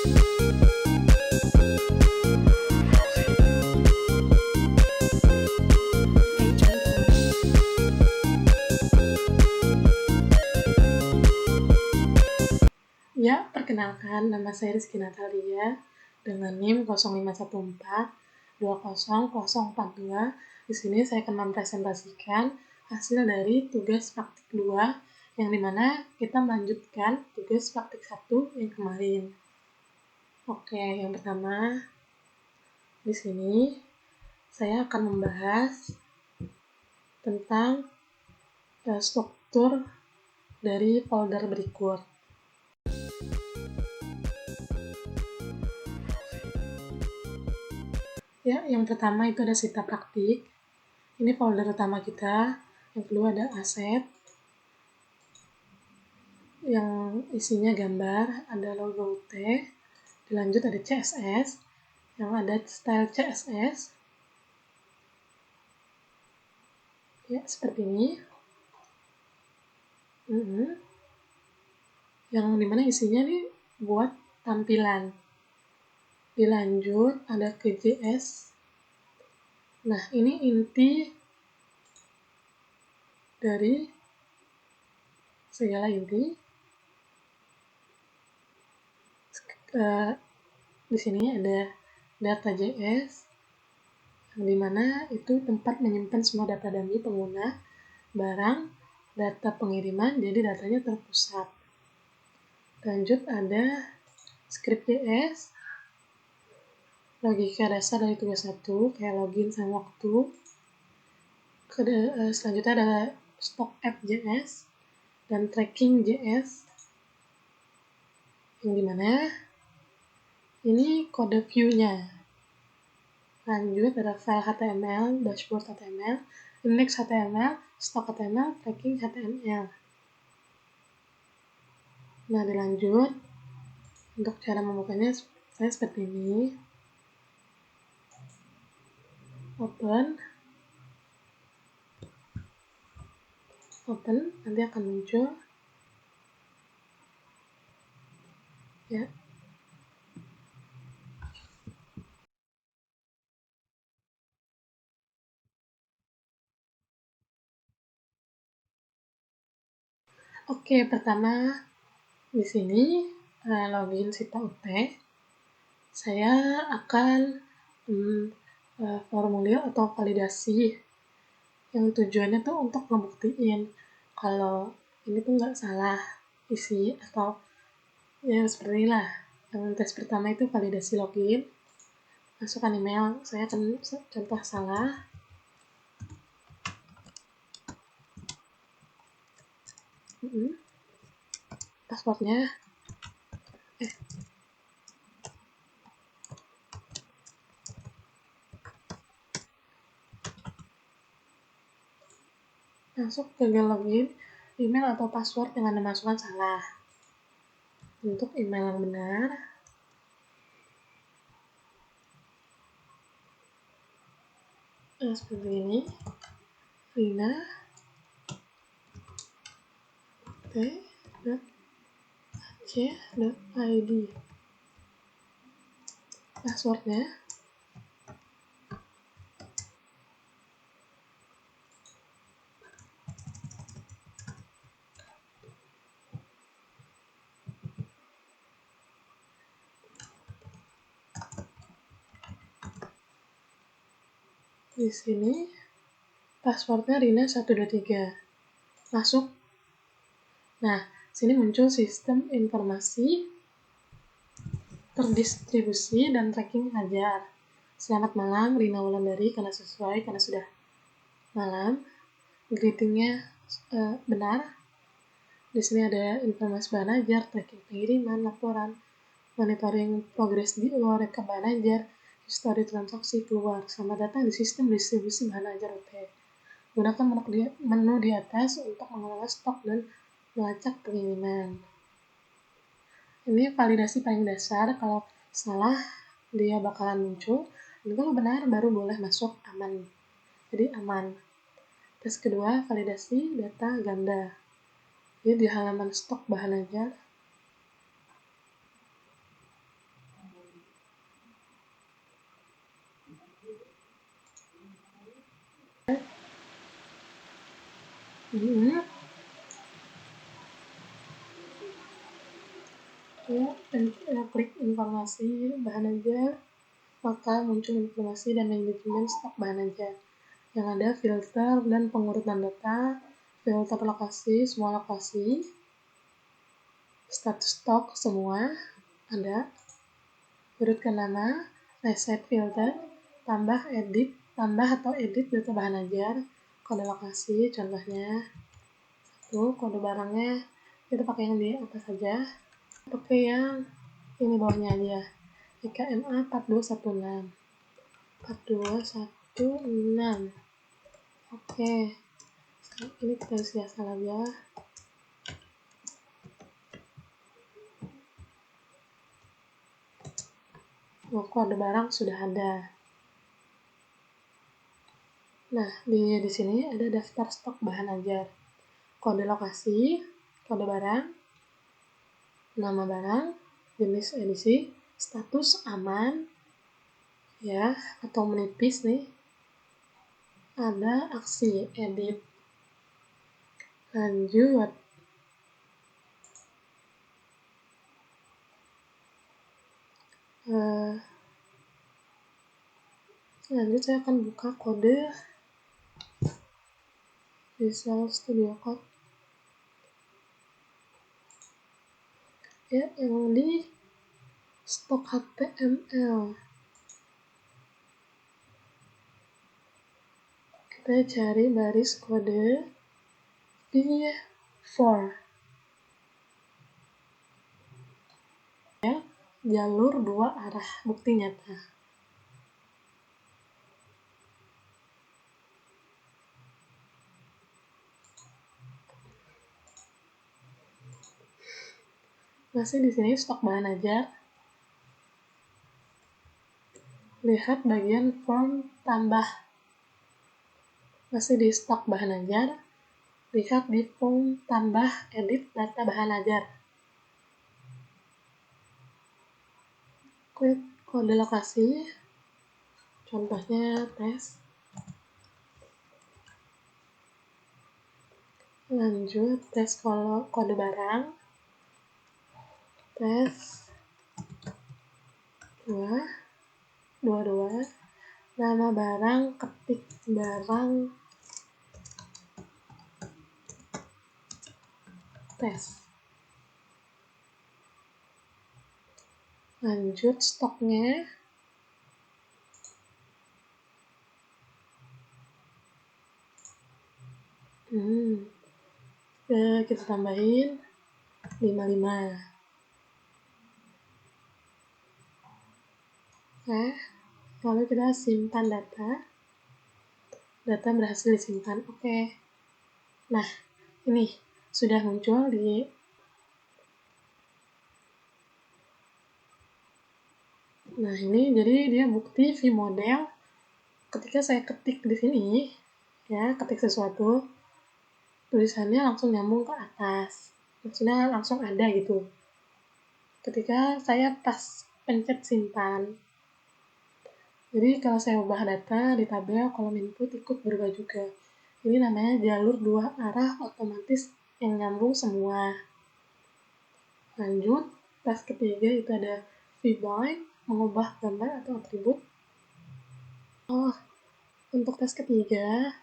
Ya, perkenalkan, nama saya Rizky Natalia dengan NIM 0514-20042. Di sini saya akan mempresentasikan hasil dari tugas praktik 2 yang dimana kita melanjutkan tugas praktik 1 yang kemarin. Oke, yang pertama di sini saya akan membahas tentang struktur dari folder berikut. Ya, yang pertama itu ada sita praktik. Ini folder utama kita. Yang kedua ada aset, yang isinya gambar, ada logo UT. Dilanjut ada CSS, yang ada style CSS. Ya, seperti ini. Yang dimana isinya nih buat tampilan. Dilanjut ada ke JS. Nah, ini inti dari segala inti. Di sini ada data.js, yang dimana itu tempat menyimpan semua data dummy pengguna, barang, data pengiriman, jadi datanya terpusat. Lanjut ada script.js, logika dasar dari tugas 1, kayak login sama waktu. Selanjutnya ada stock app.js dan tracking.js, yang dimana ini kode view-nya. Lanjut ada file HTML, dashboard HTML, index HTML, stock HTML, tracking HTML. Nah, dilanjut. Untuk cara membukanya saya seperti ini. Open, nanti akan muncul. Ya. Oke, pertama di sini login Sita UT. Saya akan formulir atau validasi yang tujuannya tuh untuk ngebuktiin kalau ini tuh nggak salah isi atau ya seperti inilah. Yang tes pertama itu validasi login, masukkan email. Saya akan contoh salah. Passwordnya masuk gagal login, email atau password dengan dimasukkan salah. Untuk email yang benar, seperti ini, rina.t.ac.id. Passwordnya di sini, passwordnya Rina123. Masuk. Nah, sini muncul sistem informasi terdistribusi dan tracking ajar. Selamat malam, Rina Wulandari, karena sesuai, karena sudah malam. Greetingnya benar. Di sini ada informasi bahan ajar, tracking pengiriman, laporan, monitoring progress di luar rekap bahan ajar, histori transaksi keluar. Selamat datang di sistem distribusi bahan ajar UT. Gunakan menu di atas untuk mengelola stok dan melacak pengiriman. Ini validasi paling dasar. Kalau salah dia bakalan muncul, dan kalau benar baru boleh masuk aman. Jadi aman. Tes kedua, validasi data ganda. Jadi di halaman stok bahan ajar, Klik informasi bahan ajar, maka muncul informasi dan manajemen stok bahan ajar yang ada filter dan pengurutan data, filter lokasi, semua lokasi, status stok semua ada, urutkan nama, reset filter, tambah atau edit data bahan ajar, kode lokasi contohnya, kode barangnya kita pakai yang di atas saja, pakai yang ini bawahnya aja, IKMA 4216. Oke, ini kita isi asal aja. Kode barang sudah ada. Nah, di sini ada daftar stok bahan ajar, kode lokasi, kode barang, nama barang, jenis edisi, status aman, ya, atau menipis nih. Ada aksi edit. Lanjut. Lanjut saya akan buka kode Visual Studio Code. Ya, yang di stok HTML. Kita cari baris kode V4. Ya, jalur 2 arah bukti nyata. Masih di sini stok bahan ajar. Lihat bagian form tambah. Masih di stok bahan ajar. Lihat di form tambah edit data bahan ajar. Klik kode lokasi. Contohnya tes. Lanjut tes kode barang. Tes 22. Nama barang, ketik barang, tes. Lanjut stoknya. Kita tambahin 55. Lalu kita simpan data berhasil disimpan. Oke. Nah, ini sudah muncul di ini jadi dia bukti vModel. Ketika saya ketik di sini, ya, ketik sesuatu, tulisannya langsung nyambung ke atas. Maksudnya langsung ada gitu. Ketika saya pas pencet simpan. Jadi kalau saya ubah data di tabel kolom input ikut berubah juga. Ini namanya jalur 2 arah otomatis yang nyambung semua. Lanjut, tes ketiga itu ada vBind, mengubah gambar atau atribut. Untuk tes ketiga,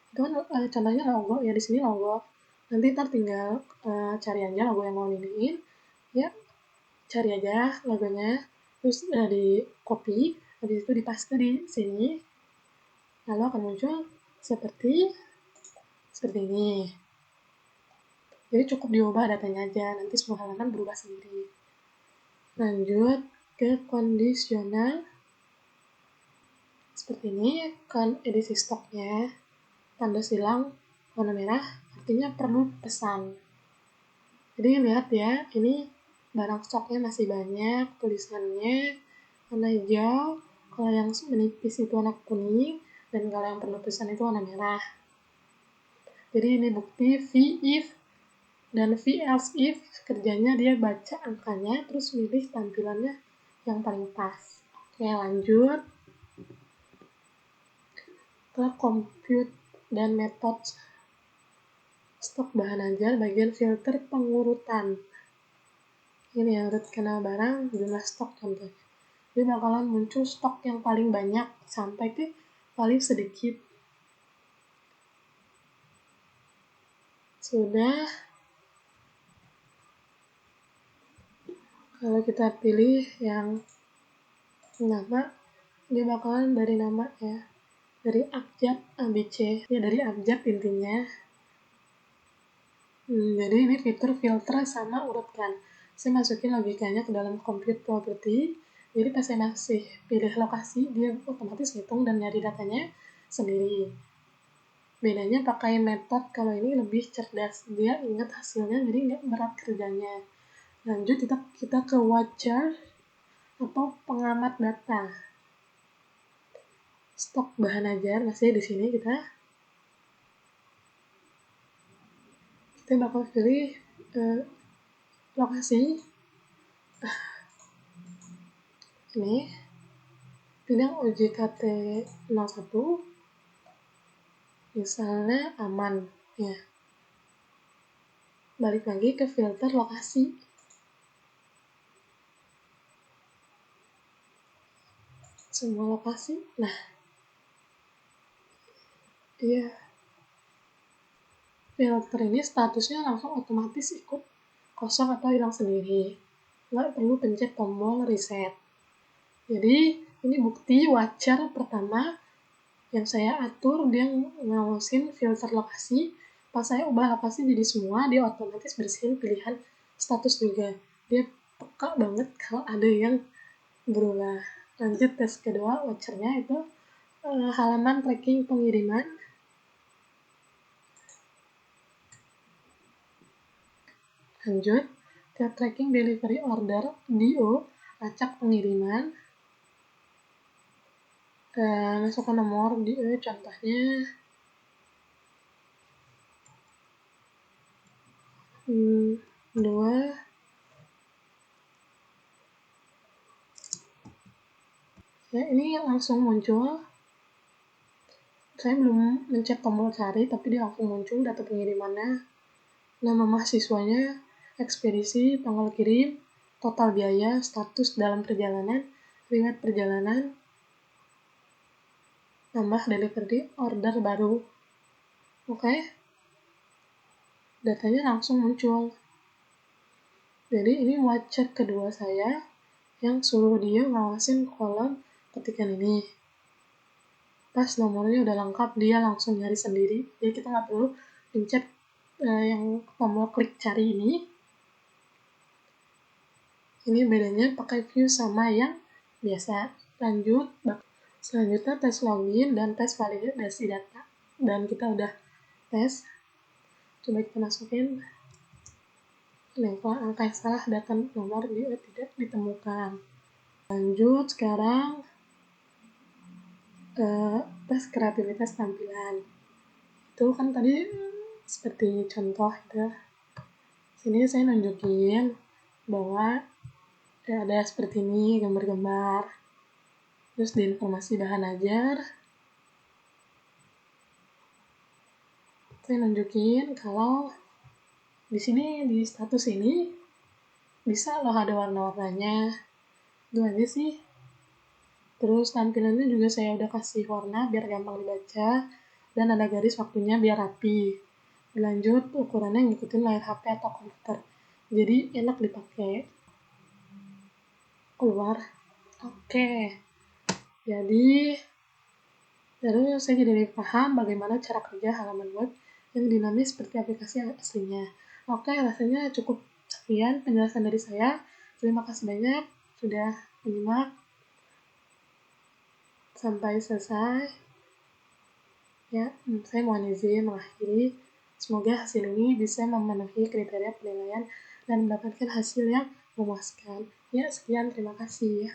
itu kan contohnya logo, ya di sini logo. Nanti tinggal cari aja logo yang mau iniin, ya cari aja logonya, terus di copy, habis itu dipaste di sini, lalu akan muncul seperti ini. Jadi cukup diubah datanya aja, nanti semua halaman berubah sendiri. Lanjut ke kondisional. Seperti ini, kan edisi stoknya, tanda silang warna merah, artinya perlu pesan. Jadi lihat ya, ini barang stoknya masih banyak, tulisannya warna hijau, kalau yang menipis itu warna kuning, dan kalau yang perlu pesan itu warna merah. Jadi ini bukti v-if dan v-else if, kerjanya dia baca angkanya, terus milih tampilannya yang paling pas. Oke, lanjut ke compute dan metode. Stok bahan ajar bagian filter pengurutan. Ini ya, urut kenal barang, jumlah stok contohnya. Dia bakalan muncul stok yang paling banyak sampai ke paling sedikit. Sudah. Kalau kita pilih yang nama, dia bakalan dari nama ya. Dari abjad ABC. Ya dari abjad intinya. Jadi ini fitur filter sama urutkan. Saya masukin logikanya ke dalam compute property. Jadi pas saya masih pilih lokasi, dia otomatis hitung dan nyari datanya sendiri. Bedanya pakai metode kalau ini lebih cerdas. Dia ingat hasilnya, jadi nggak berat kerjanya. Lanjut kita ke watcher atau pengamat data. Stok bahan ajar masih di sini kita bakal pilih lokasi. Ini pilih OJKT 01, misalnya aman ya. Balik lagi ke filter lokasi. Semua lokasi. Nah, iya. Filter ini statusnya langsung otomatis ikut kosong atau hilang sendiri. Nggak perlu pencet tombol reset. Jadi, ini bukti watcher pertama yang saya atur, dia ngawasin filter lokasi. Pas saya ubah lokasi jadi semua, dia otomatis bersihin pilihan status juga. Dia peka banget kalau ada yang berubah. Lanjut tes kedua, watchernya itu halaman tracking pengiriman. Lanjut, ke tracking delivery order, DO, acak pengiriman. Masukkan nomor DO, contohnya 2. Ya, ini langsung muncul. Saya belum mencet tombol cari, tapi dia langsung muncul data pengirimannya. Nama mahasiswanya, ekspedisi, tanggal kirim, total biaya, status dalam perjalanan, riwayat perjalanan, tambah delivery order baru. Oke. Datanya langsung muncul. Jadi ini watcher kedua saya yang suruh dia ngawasin kolom ketikan ini. Pas nomornya udah lengkap, dia langsung nyari sendiri. Jadi kita nggak perlu pencet yang tombol klik cari ini. Ini bedanya pakai view sama yang biasa. Lanjut, selanjutnya tes login dan tes validasi data. Dan kita udah tes. Coba kita masukin angka yang salah, data nomor dia tidak ditemukan. Lanjut sekarang tes kreativitas tampilan. Itu kan tadi seperti contoh gitu. Sini saya nunjukin bahwa ada seperti ini gambar-gambar. Terus di informasi bahan ajar saya nunjukin kalau di sini di status ini bisa loh ada warna-warnanya. Itu aja sih. Terus tampilannya juga saya udah kasih warna biar gampang dibaca dan ada garis waktunya biar rapi. Lanjut ukurannya ngikutin layar HP atau komputer. Jadi enak dipakai. Keluar. Oke. Jadi terus saya jadi paham bagaimana cara kerja halaman web yang dinamis seperti aplikasi aslinya. Oke, rasanya cukup sekian penjelasan dari saya. Terima kasih banyak sudah menyimak sampai selesai. Ya, saya mohon izin mengakhiri. Semoga hasil ini bisa memenuhi kriteria penilaian dan mendapatkan hasil yang memuaskan. Ya, sekian, terima kasih.